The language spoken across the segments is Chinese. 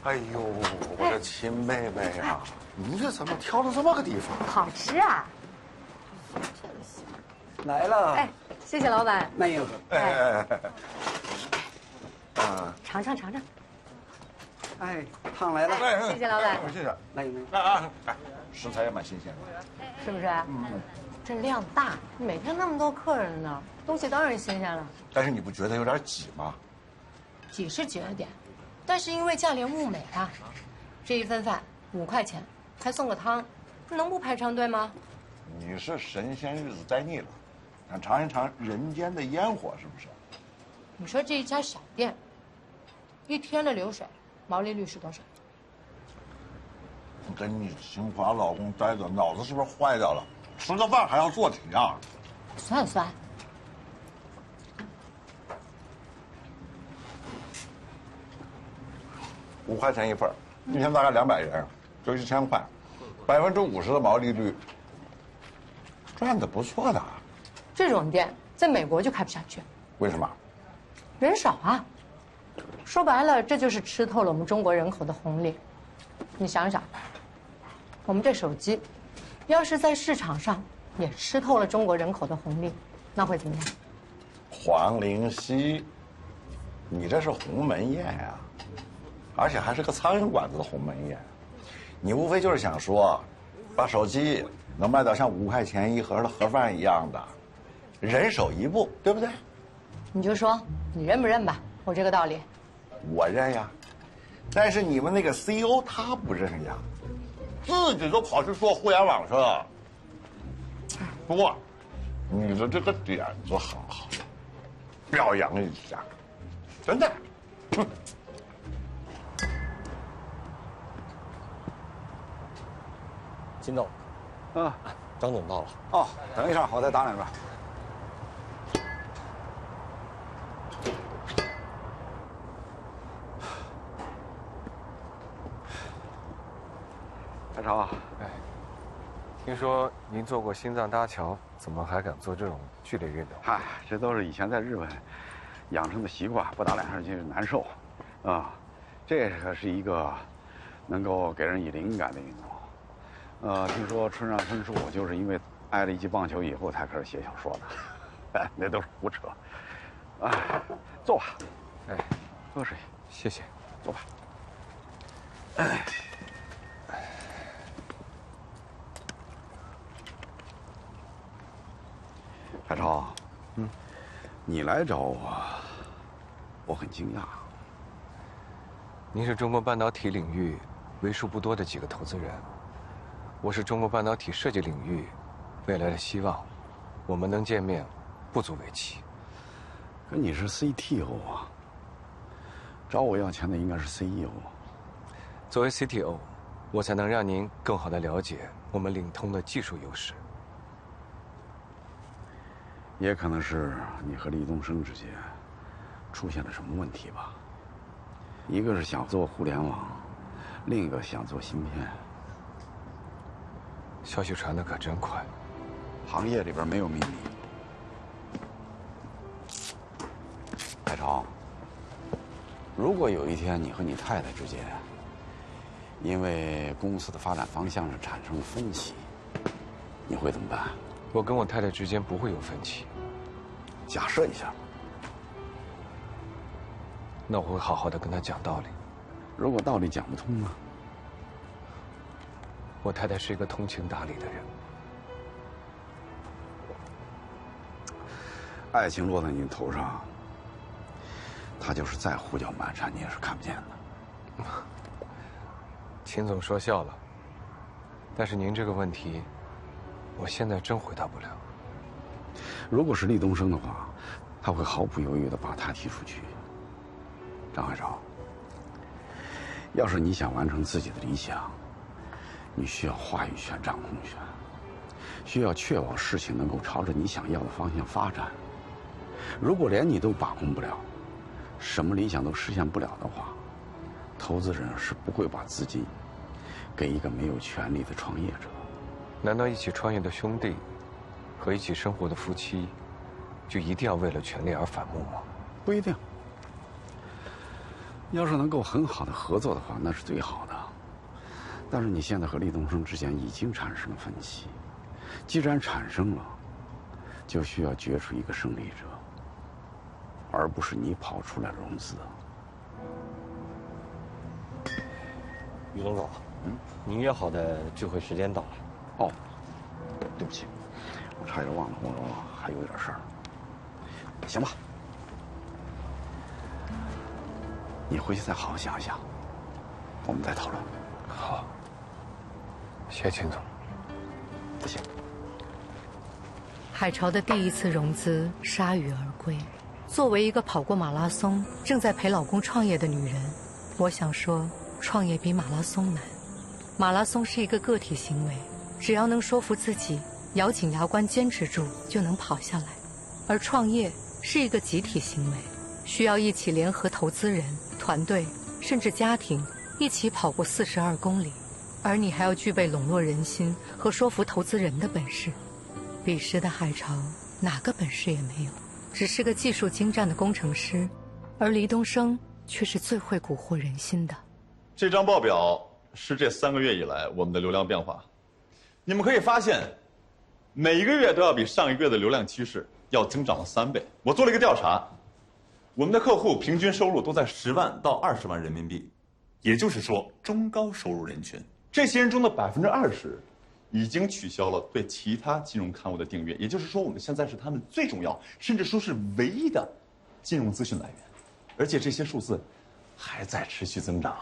哎呦，我的亲妹妹啊，你这怎么挑了这么个地方？好吃啊！来了。哎，谢谢老板。慢用。尝尝尝尝。哎，汤来了。谢谢老板。谢谢。来有没有？食材也蛮新鲜的。是不是？这量大，每天那么多客人呢，东西当然新鲜了。但是你不觉得有点挤吗？挤是挤了点，但是因为价廉物美啊，这一份饭5块钱，还送个汤，能不排长队吗？你是神仙日子待腻了，想尝一尝人间的烟火是不是？你说这一家小店，一天的流水毛利率是多少？跟你清华老公待着，脑子是不是坏掉了？吃个饭还要做题啊？算算。5块钱一份，一天大概200人，就1000块，50%的毛利率，赚的不错的。这种店在美国就开不下去。为什么？人少啊。说白了，这就是吃透了我们中国人口的红利。你想想，我们这手机，要是在市场上也吃透了中国人口的红利，那会怎么样？黄灵溪，你这是鸿门宴呀，而且还是个苍蝇馆子的鸿门宴。你无非就是想说，把手机能卖到像5块钱一盒的盒饭一样的，人手一部，对不对？你就说你认不认吧，我这个道理。我认呀，但是你们那个 CEO 他不认呀，自己都跑去做互联网去了。不过，你的这个点子很好，表扬一下，真的。哼。金总，张总到了。哦，等一下，我再打两个。海潮，听说您做过心脏搭桥，怎么还敢做这种剧烈运动？嗨，这都是以前在日本养成的习惯，不打2下就难受，啊，这可是一个能够给人以灵感的运动。听说村上春树就是因为挨了一记棒球以后才开始写小说的，那都是胡扯。哎，坐吧。哎，喝水。谢谢。坐吧。海潮，你来找我，我很惊讶。您是中国半导体领域为数不多的几个投资人，我是中国半导体设计领域未来的希望，我们能见面，不足为奇。可你是 CTO 啊，找我要钱的应该是 CEO。作为 CTO， 我才能让您更好地了解我们领通的技术优势。也可能是你和李东升之间出现了什么问题吧。一个是想做互联网，另一个想做芯片。消息传得可真快，行业里边没有秘密。海潮，如果有一天你和你太太之间因为公司的发展方向上产生了分歧，你会怎么办？我跟我太太之间不会有分歧。假设一下，那我会好好的跟她讲道理。如果道理讲不通呢？我太太是一个通情达理的人。爱情落在你头上，她就是再胡搅蛮缠，你也是看不见的。秦总说笑了，但是您这个问题，我现在真回答不了。如果是厉东升的话，他会毫不犹豫地把他踢出去。张海潮，要是你想完成自己的理想，你需要话语权、掌控权，需要确保事情能够朝着你想要的方向发展。如果连你都把控不了，什么理想都实现不了的话，投资人是不会把资金给一个没有权利的创业者。难道一起创业的兄弟和一起生活的夫妻，就一定要为了权利而反目吗？不一定。要是能够很好的合作的话，那是最好的。但是你现在和厉东升之间已经产生了分歧，既然产生了，就需要决出一个胜利者，而不是你跑出来融资。于总，您约好的聚会时间到了。哦，对不起，我差点忘了，我还有点事儿。行吧，你回去再好好想一想，我们再讨论。好，谢谢秦总。不行。海潮的第一次融资铩羽而归。作为一个跑过马拉松、正在陪老公创业的女人，我想说，创业比马拉松难。马拉松是一个个体行为，只要能说服自己，咬紧牙关坚持住，就能跑下来。而创业是一个集体行为，需要一起联合投资人、团队，甚至家庭，一起跑过42公里。而你还要具备笼络人心和说服投资人的本事。彼时的海潮哪个本事也没有，只是个技术精湛的工程师，而黎东升却是最会蛊惑人心的。这张报表是这3个月以来我们的流量变化，你们可以发现，每一个月都要比上一个月的流量趋势要增长了3倍。我做了一个调查，我们的客户平均收入都在10万到20万人民币，也就是说中高收入人群。这些人中的20%已经取消了对其他金融刊物的订阅，也就是说我们现在是他们最重要，甚至说是唯一的金融资讯来源，而且这些数字还在持续增长。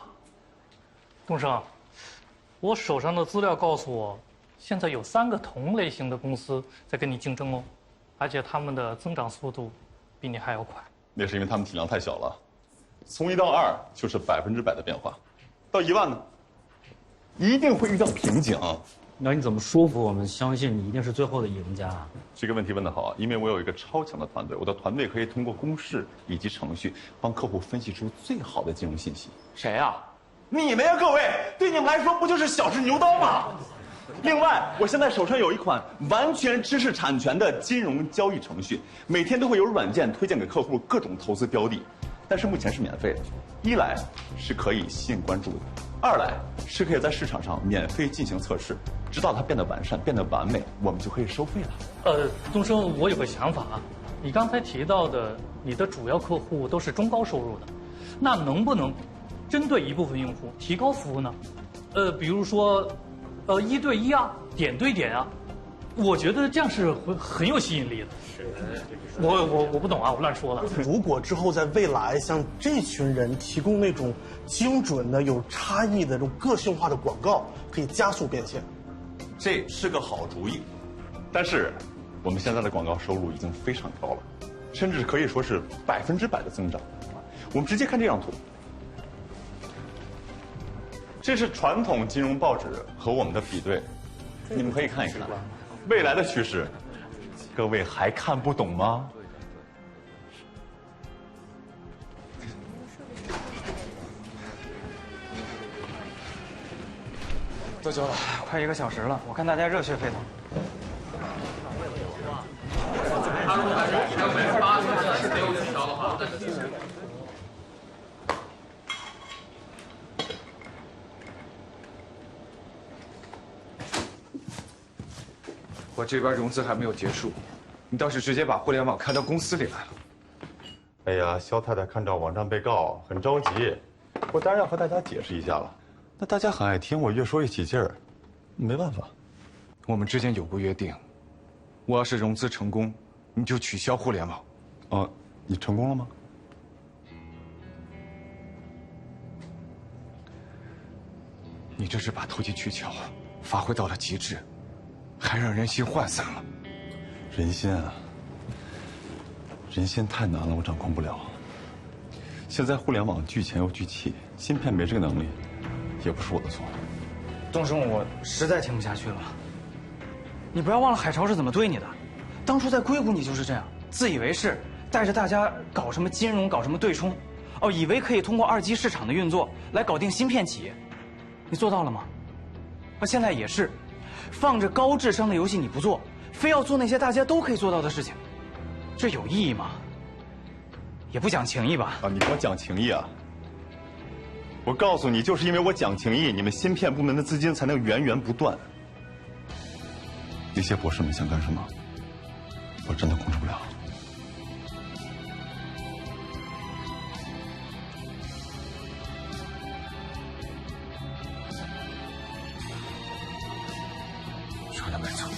东升，我手上的资料告诉我，现在有3个同类型的公司在跟你竞争哦，而且他们的增长速度比你还要快。那是因为他们体量太小了，从1到2就是100%的变化，到1万呢，一定会遇到瓶颈。那你怎么说服我们相信你一定是最后的赢家啊？这个问题问得好，因为我有一个超强的团队，我的团队可以通过公式以及程序帮客户分析出最好的金融信息。谁啊？你们呀，各位，对你们来说不就是小试牛刀吗？另外，我现在手上有一款完全知识产权的金融交易程序，每天都会有软件推荐给客户各种投资标的，但是目前是免费的。一来是可以吸引关注的，二来是可以在市场上免费进行测试，直到它变得完善、变得完美，我们就可以收费了。东升，我有个想法啊，你刚才提到的，你的主要客户都是中高收入的，那能不能针对一部分用户提高服务呢？比如说，1对1啊，点对点啊，我觉得这样是很有吸引力的。我不懂啊，我乱说了。如果之后在未来向这群人提供那种精准的、有差异的这种个性化的广告，可以加速变现。这是个好主意，但是我们现在的广告收入已经非常高了，甚至可以说是100%的增长。我们直接看这张图。这是传统金融报纸和我们的比对，你们可以看一看未来的趋势。各位还看不懂吗？多久了？快1个小时了，我看大家热血沸腾。我这边融资还没有结束，你倒是直接把互联网开到公司里来了。哎呀，肖太太看到网站被告很着急，我当然要和大家解释一下了。那大家很爱听，我越说越起劲儿，没办法。我们之间有过约定，我要是融资成功，你就取消互联网。哦，你成功了吗？你这是把投机取巧发挥到了极致。还让人心涣散了。人心啊，人心太难了，我掌控不了。现在互联网聚钱又聚气，芯片没这个能力，也不是我的错。东升，我实在听不下去了。你不要忘了海潮是怎么对你的。当初在硅谷你就是这样，自以为是，带着大家搞什么金融，搞什么对冲，以为可以通过2级市场的运作来搞定芯片企业。你做到了吗？现在也是。放着高智商的游戏你不做，非要做那些大家都可以做到的事情，这有意义吗？也不讲情义吧？啊，你跟我讲情义啊？我告诉你，就是因为我讲情义，你们芯片部门的资金才能源源不断。那些博士们想干什么，我真的控制不了。说的没错。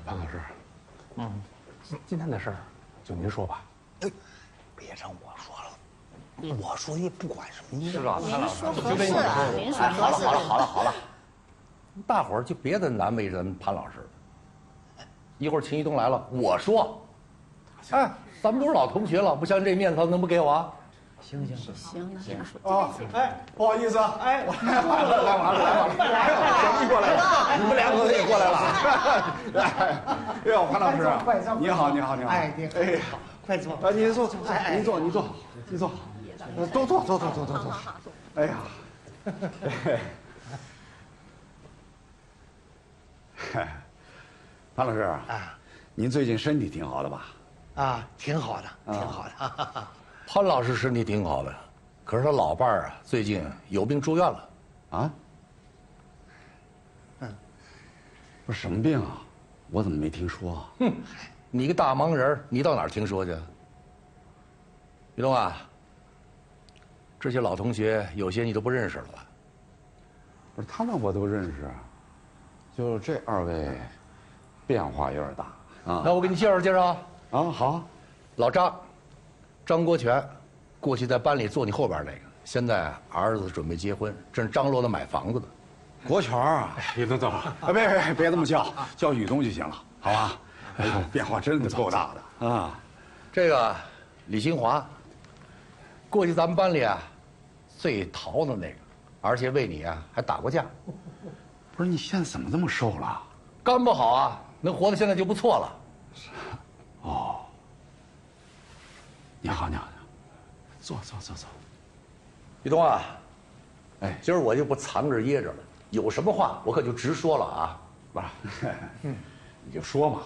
潘老师，今天的事儿就您说吧。别让我说了，我说也不管什么。是吧，潘老师？就这么说。您说好了，大伙儿就别再难为咱潘老师了。一会儿秦一东来了，我说，哎，咱们都是老同学了，不像这面子能不给我啊？行，哦，哎，不好意思啊，哎，我来过来了，你们两个也过来了。哎呦，潘老师，你好。哎，你好，快坐。您坐，您坐，都坐。哎呀，潘老师啊，您最近身体挺好的吧？啊，挺好的。潘老师身体挺好的，可是他老伴儿啊，最近有病住院了。啊？不是什么病啊？我怎么没听说啊？哼，你个大忙人，你到哪儿听说去？于东啊，这些老同学有些你都不认识了吧？不是他们我都认识，就这二位，变化有点大啊。那我给你介绍介绍啊。好，老张国权，过去在班里坐你后边那个，现在儿子准备结婚，正是张罗着买房子呢。国权啊，于东总，别这么叫宇东就行了，好吧？哎呦，变化真的够大的啊！这个李新华，过去咱们班里啊，最淘的那个，而且为你啊还打过架。不是你现在怎么这么瘦了？肝不好啊，能活到现在就不错了。哦，你好，坐。于东啊，哎，今儿我就不藏着掖着了，有什么话我可就直说了啊。不是，你就说嘛。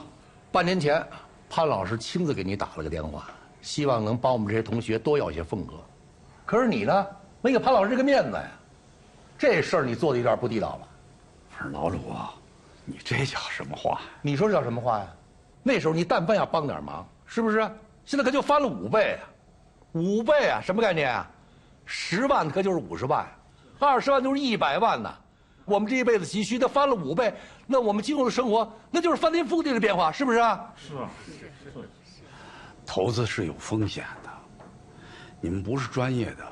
半年前，潘老师亲自给你打了个电话，希望能帮我们这些同学多要些份额。可是你呢，没给潘老师这个面子呀，这事儿你做的有点不地道了。不是老鲁啊，你这叫什么话？你说这叫什么话呀？那时候你但凡要帮点忙，是不是？现在可就翻了5倍啊！5倍啊，什么概念啊？10万可就是50万，20万就是100万呢。我们这一辈子急需，它翻了5倍，那我们今后的生活那就是翻天覆地的变化，是不是啊？是。投资是有风险的，你们不是专业的，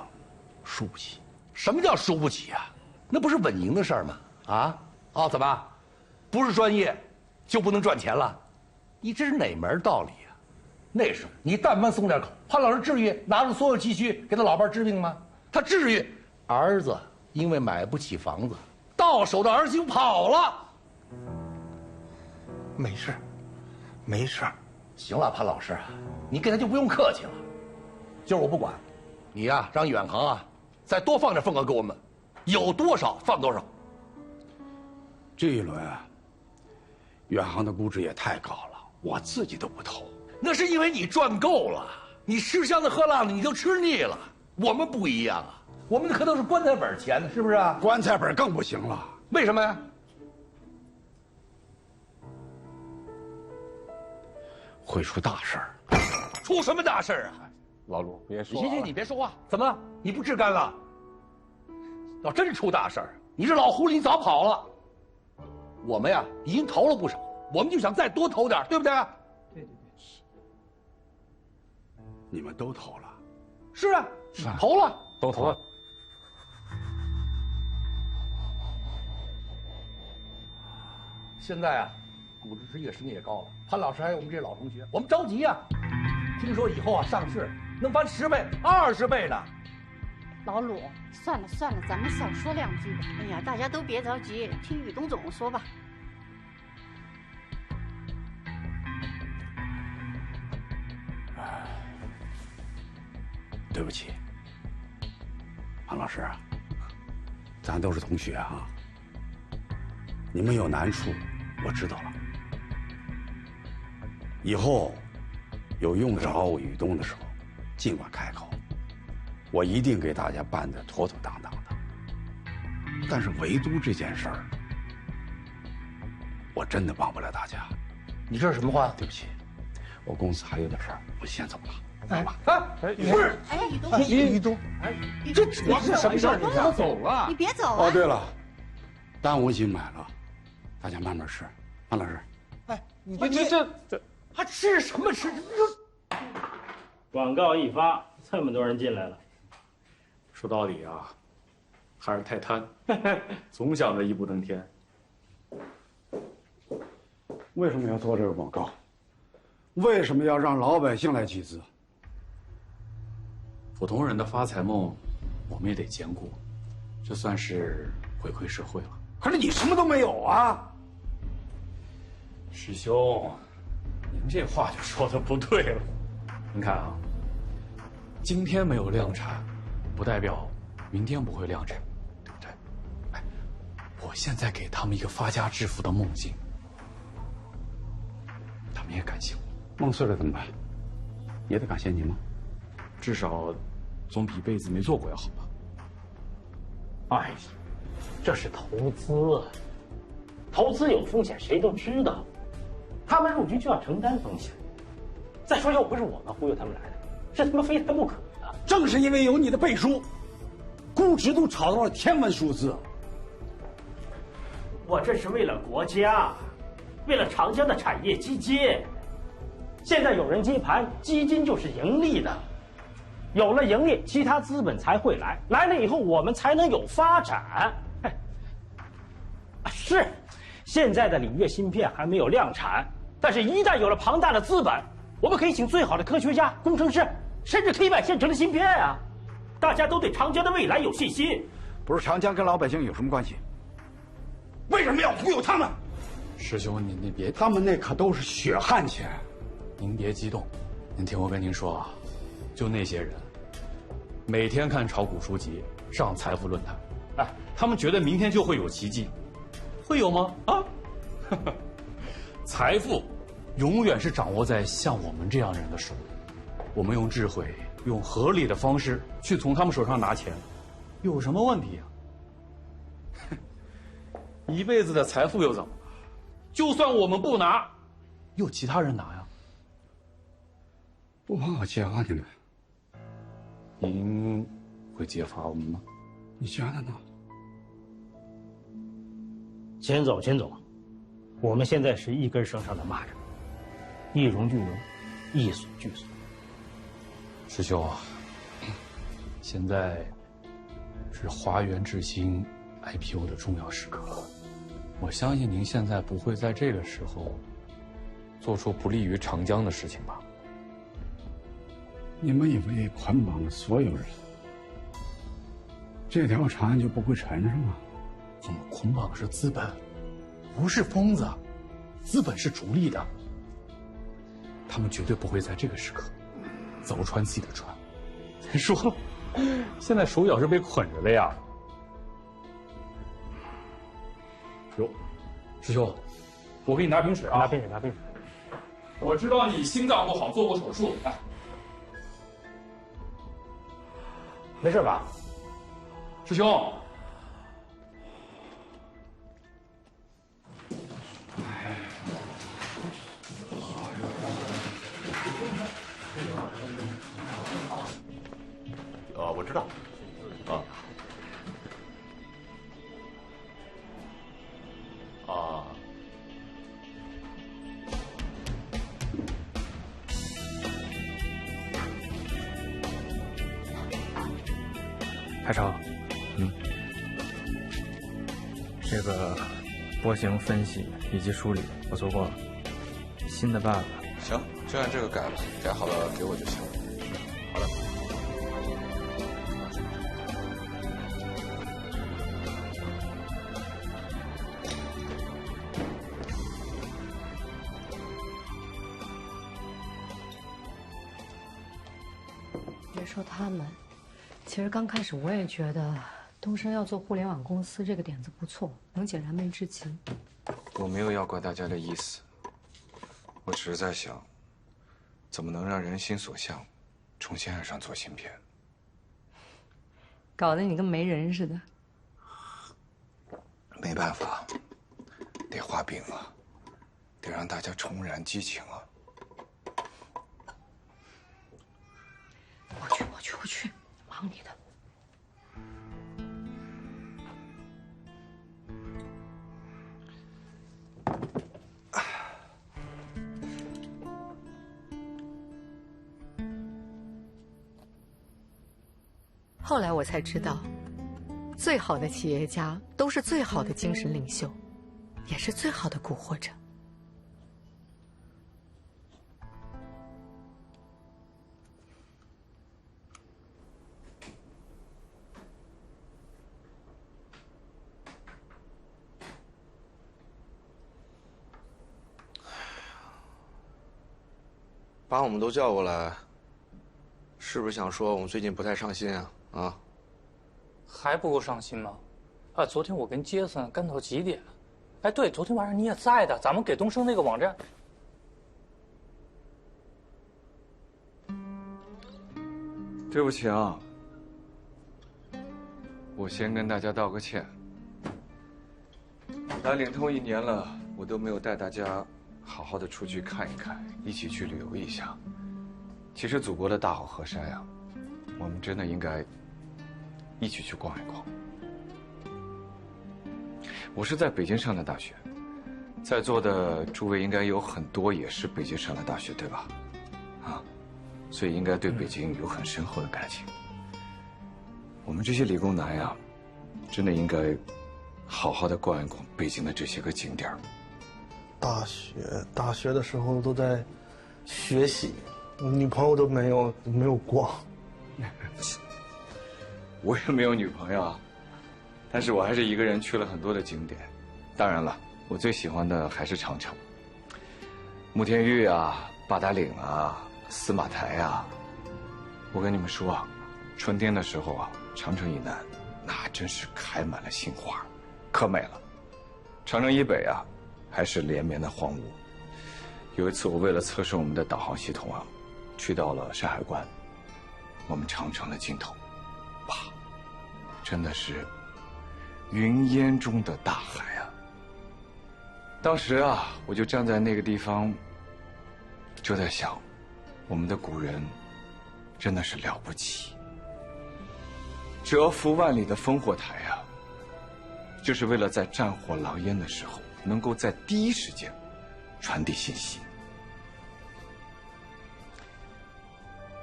输不起。什么叫输不起啊？那不是稳赢的事儿吗？怎么？不是专业就不能赚钱了？你这是哪门道理啊？那时候你但凡松点口，潘老师至于拿出所有积蓄给他老伴治病吗？他至于？儿子因为买不起房子，到手的儿媳妇跑了。没事。行了，潘老师，你跟他就不用客气了。今儿我不管，你呀让远航啊再多放点份额给我们，有多少放多少。这一轮，远航的估值也太高了，我自己都不投。那是因为你赚够了，你吃香的喝辣的你就吃腻了。我们不一样啊，我们可都是棺材本钱的，是不是啊？棺材本更不行了。为什么呀？会出大事儿。出什么大事儿啊？老鲁，别说。行，你别说话。怎么？你不治肝了？要真出大事儿，你这老狐狸你早跑了。我们呀已经投了不少，我们就想再多投点，对不对？对。你们都投了？是啊，投了，都投了。现在啊，股市越升越高了。潘老师还有我们这些老同学，我们着急呀。听说以后啊上市能翻10倍、20倍呢。老鲁，算了，咱们少说2句吧。哎呀，大家都别着急，听宇东总说吧。对不起，庞老师，咱都是同学啊。你们有难处，我知道了。以后有用得着我雨东的时候，尽管开口，我一定给大家办得妥妥当当的。但是围堵这件事儿，我真的帮不了大家。你这是什么话？对不起，我公司还有点事儿，我先走了。哎，不是，哎，雨东，雨东，这是什么事儿？我走了。你别走啊！哦，对了，单我已经买了，大家慢慢吃。潘老师，哎，你这还吃什么吃？广告一发，这么多人进来了。说到底啊，还是太贪，总想着一步登天。为什么要做这个广告？为什么要让老百姓来集资？普通人的发财梦，我们也得兼顾，这算是回馈社会了。可是你什么都没有啊！师兄，您这话就说的不对了。您看啊，今天没有量产，不代表明天不会量产，对不对？哎，我现在给他们一个发家致富的梦境，他们也感谢我。梦碎了怎么办？也得感谢你吗？至少总比一辈子没做过要好吧？哎，这是投资，投资有风险，谁都知道。他们入局就要承担风险。再说又不是我们忽悠他们来的，是他们非他不可的。正是因为有你的背书，估值都炒到了天文数字。我这是为了国家，为了长江的产业基金。现在有人接盘，基金就是盈利的，有了盈利，其他资本才会来，来了以后我们才能有发展。是，现在的里约芯片还没有量产，但是一旦有了庞大的资本，我们可以请最好的科学家、工程师，甚至可以买现成的芯片啊！大家都对长江的未来有信心。不是长江跟老百姓有什么关系？为什么要忽悠他们？师兄，您别，他们那可都是血汗钱。您别激动，您听我跟您说啊，就那些人，每天看炒股书籍，上财富论坛，哎，他们觉得明天就会有奇迹，会有吗？啊，财富永远是掌握在像我们这样的人的手里，我们用智慧、用合理的方式去从他们手上拿钱，有什么问题啊？一辈子的财富又怎么了？就算我们不拿，有其他人拿呀。不怕我揭发你们？您会揭发我们吗？你觉得呢？钱总，钱总，我们现在是一根绳上的蚂蚱，一荣俱荣，一损俱损。师兄啊，现在是华源智新 IPO 的重要时刻，我相信您现在不会在这个时候做出不利于长江的事情吧？你们以为捆绑了所有人，这条船就不会沉是吗？我们捆绑的是资本，不是疯子，资本是逐利的，他们绝对不会在这个时刻走穿自己的船。再说了，现在手脚是被捆着的呀。哟，师兄，我给你拿瓶水啊！拿瓶水，拿瓶水。我知道你心脏不好，做过手术，来。没事吧，师兄？我知道，海潮，这个波形分析以及梳理我做过了，新的办法。行，就按这个改了，改好了给我就行。好的。接受他们。其实刚开始我也觉得东升要做互联网公司这个点子不错，能解燃眉之急。我没有要怪大家的意思，我只是在想，怎么能让人心所向，重新爱上做芯片。搞得你跟没人似的。没办法，得画饼啊，得让大家重燃激情啊。我去，忙你的。后来我才知道，最好的企业家都是最好的精神领袖，也是最好的蛊惑者。把我们都叫过来，是不是想说我们最近不太上心啊？啊？还不够上心吗？啊，昨天我跟杰森干到几点？哎，对，昨天晚上你也在的，咱们给东升那个网站。对不起啊，我先跟大家道个歉。来领通1年了，我都没有带大家好好的出去看一看，一起去旅游一下。其实祖国的大好河山呀，我们真的应该一起去逛一逛。我是在北京上的大学，在座的诸位应该有很多也是北京上的大学，对吧？啊，所以应该对北京有很深厚的感情。我们这些理工男呀，真的应该好好的逛一逛北京的这些个景点。大学的时候都在学习，女朋友都没有逛。我也没有女朋友啊，但是我还是一个人去了很多的景点。当然了，我最喜欢的还是长城、慕田峪啊、八达岭啊、司马台啊。我跟你们说啊，春天的时候啊，长城以南那真是开满了杏花，可美了。长城以北啊，还是连绵的荒芜。有一次，我为了测试我们的导航系统啊，去到了山海关。我们长城的尽头，哇，真的是云烟中的大海啊！当时啊，我就站在那个地方，就在想，我们的古人真的是了不起。蛰伏万里的烽火台啊，就是为了在战火狼烟的时候，能够在第一时间传递信息。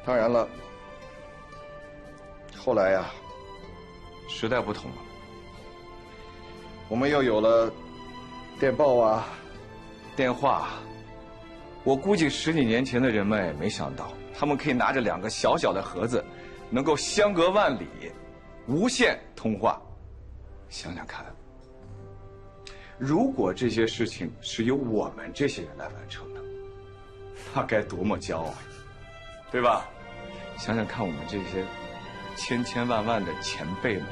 当然了，后来呀，时代不同了，我们又有了电报啊、电话。我估计10几年前的人们也没想到，他们可以拿着2个小小的盒子，能够相隔万里，无线通话。想想看，如果这些事情是由我们这些人来完成的，那该多么骄傲，对吧？想想看，我们这些千千万万的前辈们，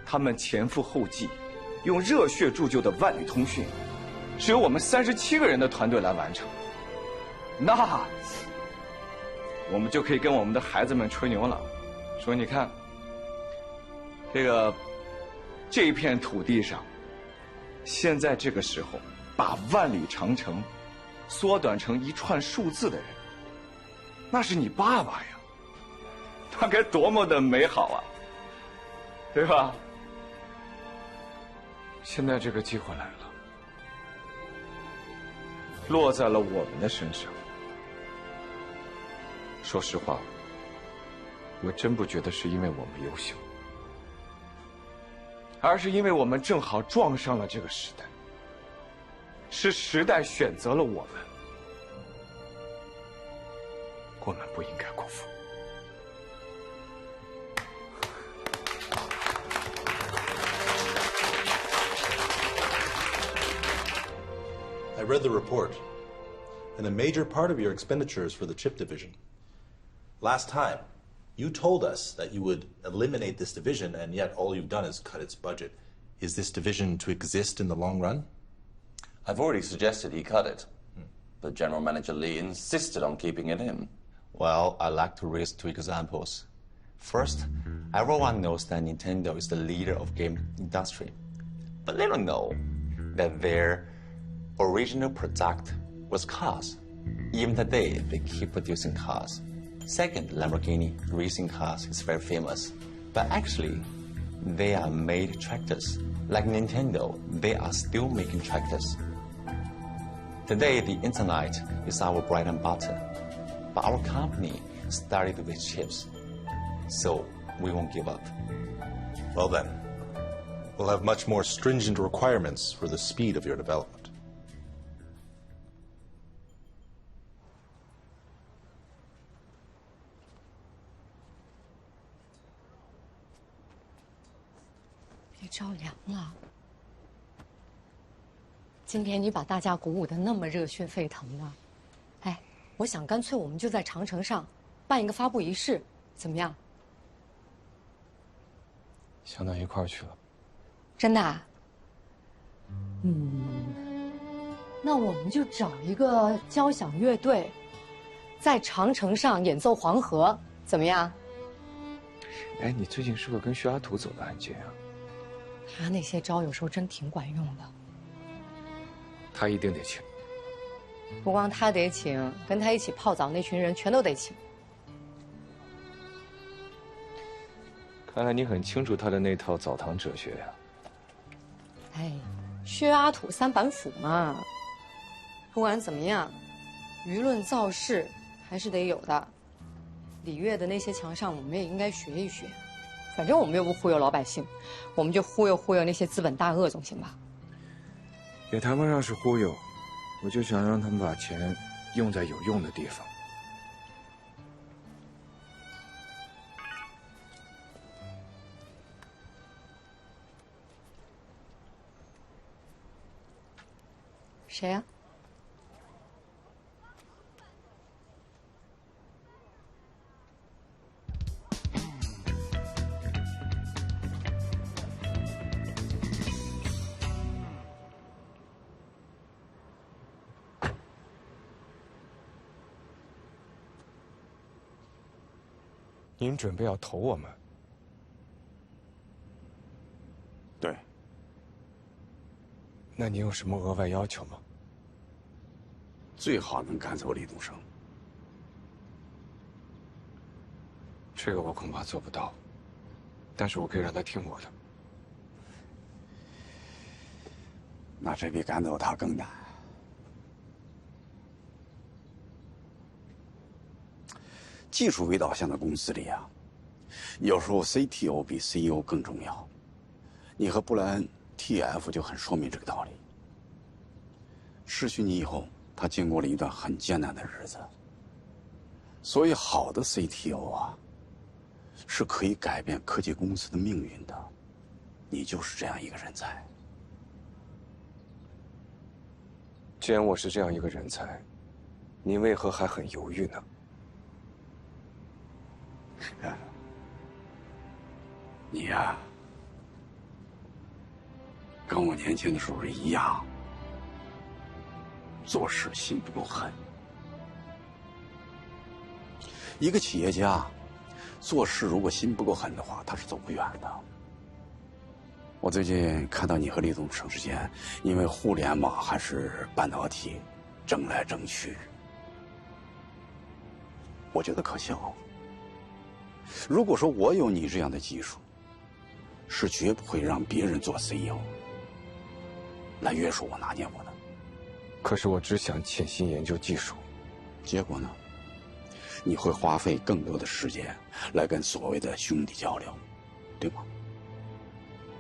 他们前赴后继，用热血铸就的万里通讯，是由我们37个人的团队来完成。那我们就可以跟我们的孩子们吹牛了，说你看，这一片土地上，现在这个时候把万里长城缩短成一串数字的人，那是你爸爸呀，那该多么的美好啊，对吧？现在这个机会来了，落在了我们的身上。说实话，我真不觉得是因为我们优秀，而是因为我们正好撞上了这个时代，是时代选择了我们，我们不应该辜负。I read the report, and a major part of your expenditures for the chip division. Last time, You told us that you would eliminate this division, and yet all you've done is cut its budget. Is this division to exist in the long run? I've already suggested he cut it, but General Manager Lee insisted on keeping it in. Well, I'd like to raise 2 examples. First, everyone knows that Nintendo is the leader of game industry, but they don't know that their original product was cars. Even today, they keep producing cars. Second, Lamborghini racing cars is very famous, but actually, they are made tractors. Like Nintendo, they are still making tractors. Today, the internet is our bread and butter, but our company started with chips, so we won't give up. Well then, we'll have much more stringent requirements for the speed of your development.别着凉了。今天你把大家鼓舞得那么热血沸腾了，哎，我想干脆我们就在长城上办一个发布仪式，怎么样？想到一块儿去了。真的啊？那我们就找一个交响乐队，在长城上演奏《黄河》，怎么样？哎，你最近是不是跟徐阿图走得很近啊？他那些招有时候真挺管用的。他一定得请。不光他得请，跟他一起泡澡那群人全都得请。看来你很清楚他的那套澡堂哲学呀。哎，薛阿土3板斧嘛。不管怎么样，舆论造势还是得有的。礼乐的那些强项，我们也应该学一学。反正我们又不忽悠老百姓，我们就忽悠那些资本大鳄总行吧？也谈不上是忽悠，我就想让他们把钱用在有用的地方。谁呀？您准备要投我们？对。那你有什么额外要求吗？最好能赶走李东升。这个我恐怕做不到，但是我可以让他听我的。那这比赶走他更难。技术为导向的公司里啊，有时候 CTO 比 CEO 更重要。你和布莱恩 TF 就很说明这个道理。失去你以后，他经过了一段很艰难的日子。所以，好的 CTO 啊，是可以改变科技公司的命运的。你就是这样一个人才。既然我是这样一个人才，你为何还很犹豫呢？你呀，跟我年轻的时候一样，做事心不够狠。一个企业家做事如果心不够狠的话，他是走不远的。我最近看到你和李东升之间因为互联网还是半导体争来争去，我觉得可笑。如果说我有你这样的技术，是绝不会让别人做 CEO 来约束我、拿捏我的。可是我只想潜心研究技术，结果呢？你会花费更多的时间来跟所谓的兄弟交流，对吗？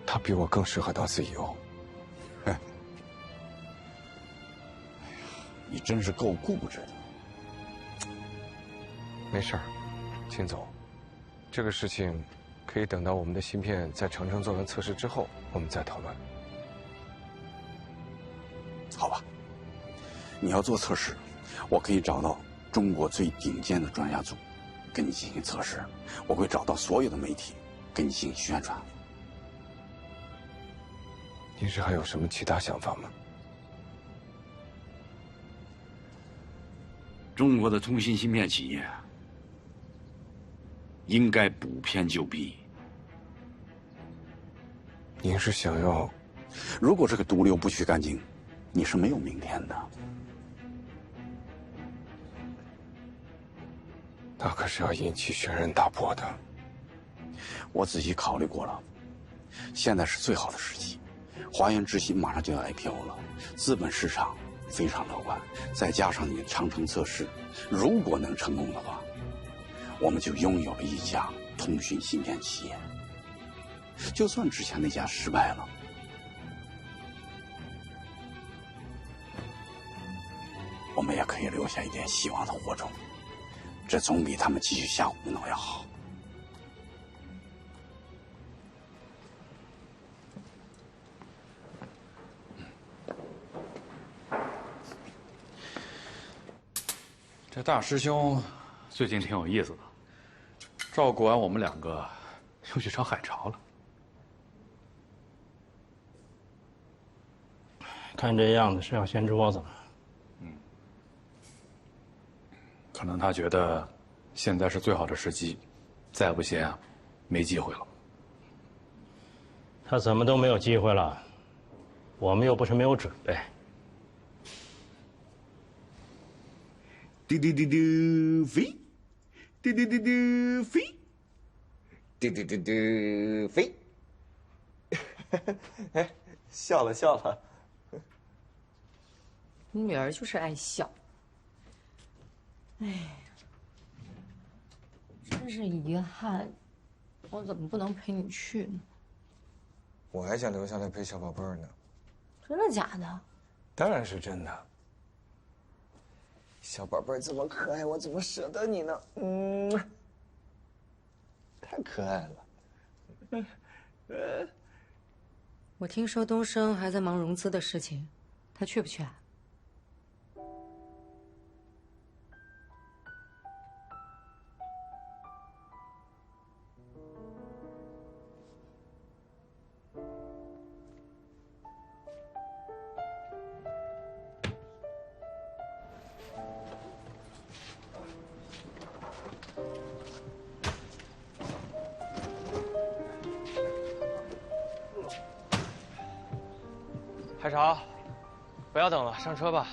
他比我更适合当 CEO。哎呀，你真是够固执的。没事儿，请走。这个事情可以等到我们的芯片在长城做完测试之后，我们再讨论。好吧，你要做测试，我可以找到中国最顶尖的专家组，跟你进行测试，我会找到所有的媒体，跟你进行宣传。您是还有什么其他想法吗？中国的通信芯片企业应该补片就弊。您是想要，如果这个毒瘤不去干净，你是没有明天的。那可是要引起轩然大波的。我仔细考虑过了，现在是最好的时机。华源智新马上就要 IPO 了，资本市场非常乐观，再加上你的长城测试，如果能成功的话，我们就拥有了一家通讯芯片企业。就算之前那家失败了，我们也可以留下一点希望的火种，这总比他们继续瞎胡闹要好。这大师兄最近挺有意思的，照顾完我们2个，又去找海潮了。看这样子是要掀桌子了。可能他觉得现在是最好的时机，再不掀啊，没机会了。他怎么都没有机会了，我们又不是没有准备。嘟嘟嘟嘟飞，嘟嘟嘟嘟飞，嘟嘟嘟嘟飞。哎，笑了笑了。你女儿就是爱笑。哎，真是遗憾，我怎么不能陪你去呢？我还想留下来陪小宝贝儿呢。真的假的？当然是真的。小宝贝儿这么可爱，我怎么舍得你呢？太可爱了。我听说东升还在忙融资的事情，他去不去啊？海潮，不要等了，上车吧。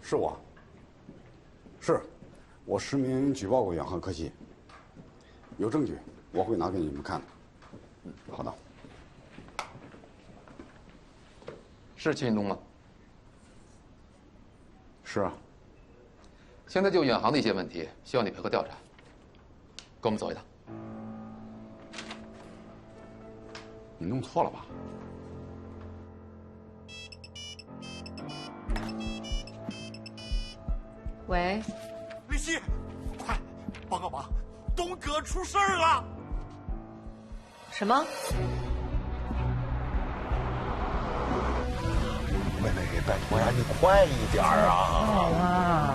是我，是，我实名举报过远航科技，有证据，我会拿给你们看的。好的。是齐云东吗？是啊。现在就远航的一些问题，需要你配合调查。跟我们走一趟。你弄错了吧？喂，林夕，快帮个忙，东哥出事儿了！什么？妹妹，拜托呀，你快一点啊！好啦，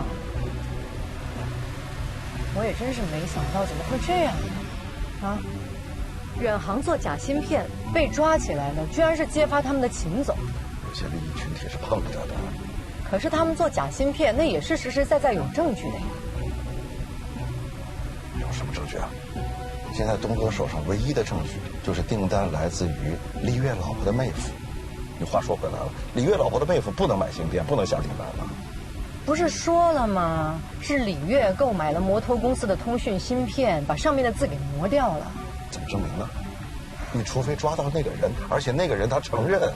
我也真是没想到，怎么会这样呢？啊，远航做假芯片被抓起来了，居然是揭发他们的情走。有些利益群体是碰着的。可是他们做假芯片，那也是实实在在有证据的呀。有什么证据啊？现在东哥手上唯一的证据就是订单来自于李月老婆的妹夫。你话说回来了，李月老婆的妹夫不能买芯片，不能下订单了。不是说了吗？是李月购买了摩托公司的通讯芯片，把上面的字给磨掉了。怎么证明呢？你除非抓到那个人，而且那个人他承认。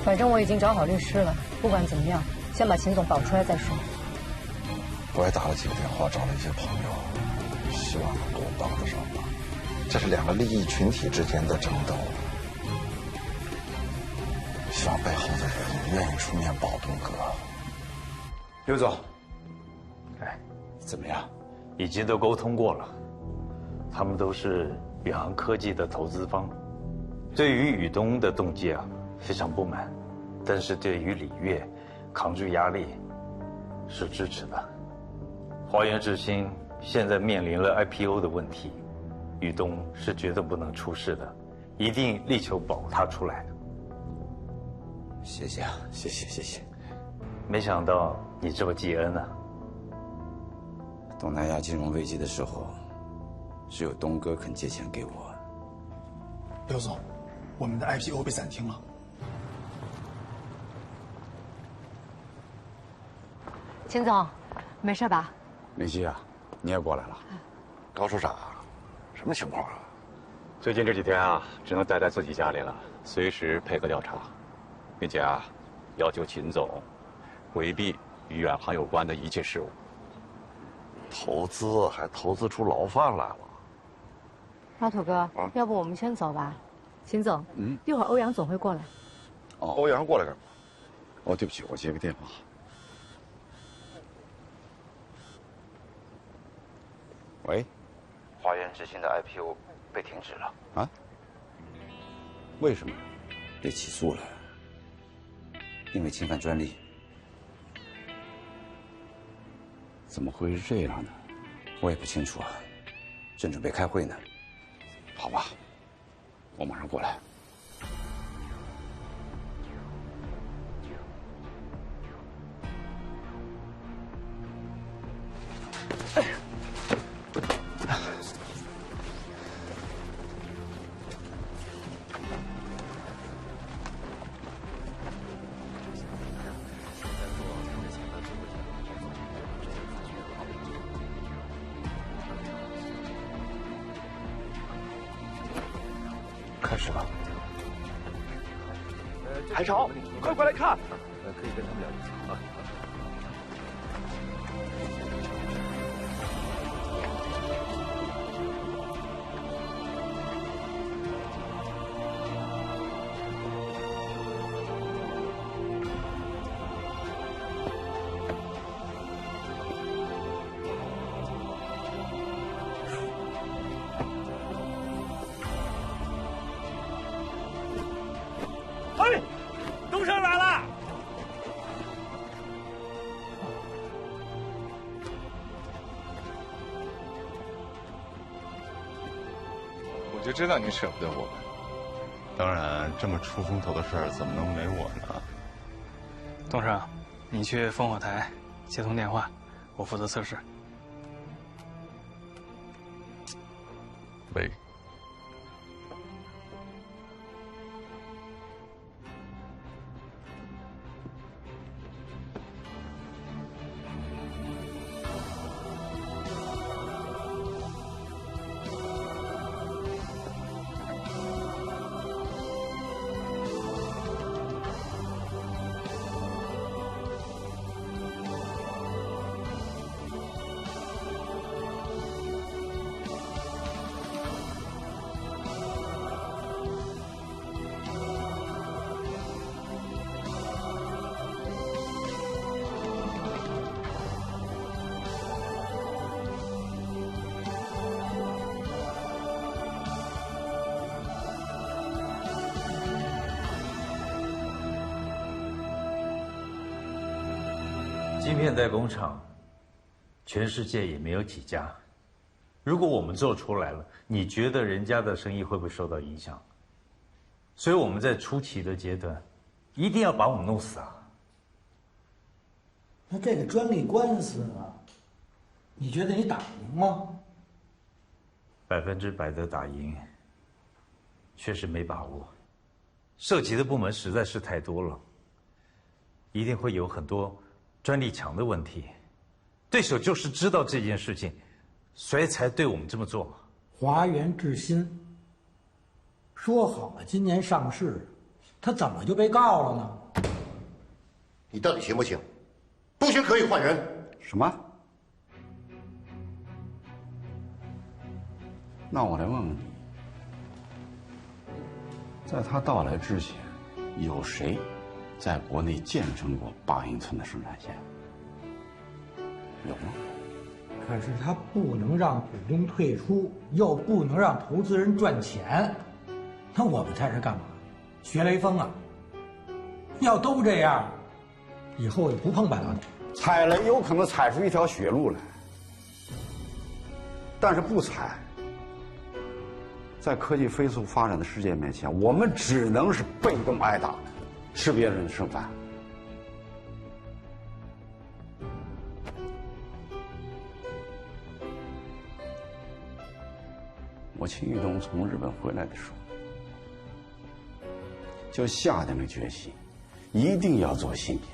反正我已经找好律师了，不管怎么样，先把秦总保出来再说。我也打了几个电话，找了一些朋友，希望能给我帮得上忙。这是两个利益群体之间的争斗，希望背后的人愿意出面保东哥。刘总，哎，怎么样？已经都沟通过了，他们都是远航科技的投资方，对于宇东的动机啊非常不满，但是对于李月扛住压力是支持的。华源智新现在面临了 IPO 的问题，宇东是绝对不能出事的，一定力求保他出来。谢谢啊，谢谢。没想到你这么记恩啊！东南亚金融危机的时候，只有东哥肯借钱给我。刘总，我们的 IPO 被暂停了。秦总，没事吧？林夕啊，你也过来了。高处长，什么情况啊？最近这几天啊，只能待在自己家里了，随时配合调查，并且啊，要求秦总回避与远航有关的一切事务。投资还投资出牢饭来了。老土哥，要不我们先走吧？秦总，一会儿欧阳总会过来。哦，欧阳过来干嘛？哦，对不起，我接个电话。喂，华源智新的 IPO 被停止了啊？为什么？被起诉了，因为侵犯专利。怎么会是这样呢？我也不清楚啊，正准备开会呢。好吧，我马上过来。开始了。海潮，快过来看！可以跟他们聊一下啊。嘿，东升来了！我就知道你舍不得我们。当然，这么出风头的事儿怎么能没我呢？东升，你去烽火台接通电话，我负责测试。喂。晶片代工厂，全世界也没有几家。如果我们做出来了，你觉得人家的生意会不会受到影响？所以我们在初期的阶段，一定要把我们弄死啊！那这个专利官司啊，你觉得你打赢吗？100%的打赢，确实没把握。涉及的部门实在是太多了，一定会有很多专利强的问题。对手就是知道这件事情，所以才对我们这么做。华源智新说好了今年上市，他怎么就被告了呢？你到底行不行？不行可以换人。什么？那我来问问你，在他到来之前，有谁在国内建成过8英寸的生产线？有吗？可是他不能让股东退出，又不能让投资人赚钱，那我们在这干嘛？学雷锋啊？要都这样，以后就不碰半导体。踩雷有可能踩出一条血路来，但是不踩，在科技飞速发展的世界面前，我们只能是被动挨打，吃别人的剩饭。我秦玉东从日本回来的时候，就下定了决心，一定要做芯片，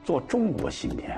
做中国芯片。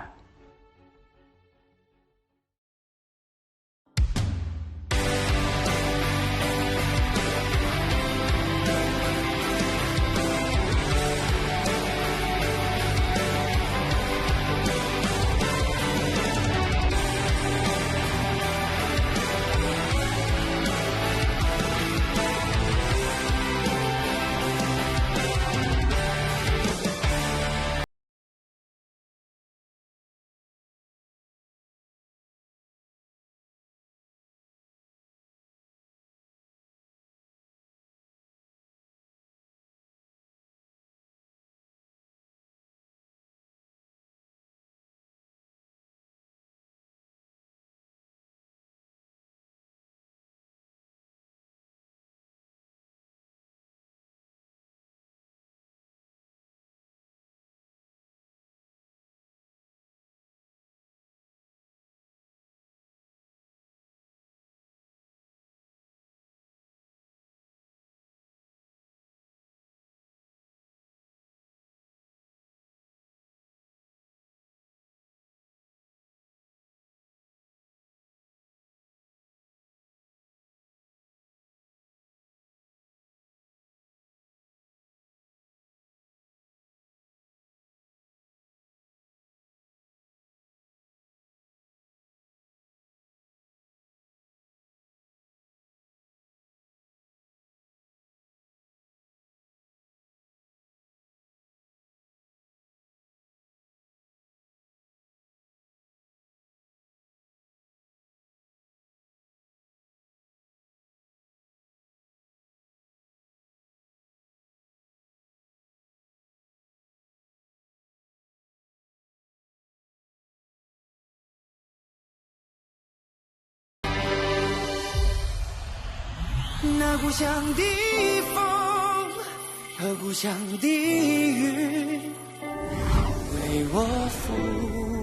那故乡的风和故乡的雨为我抚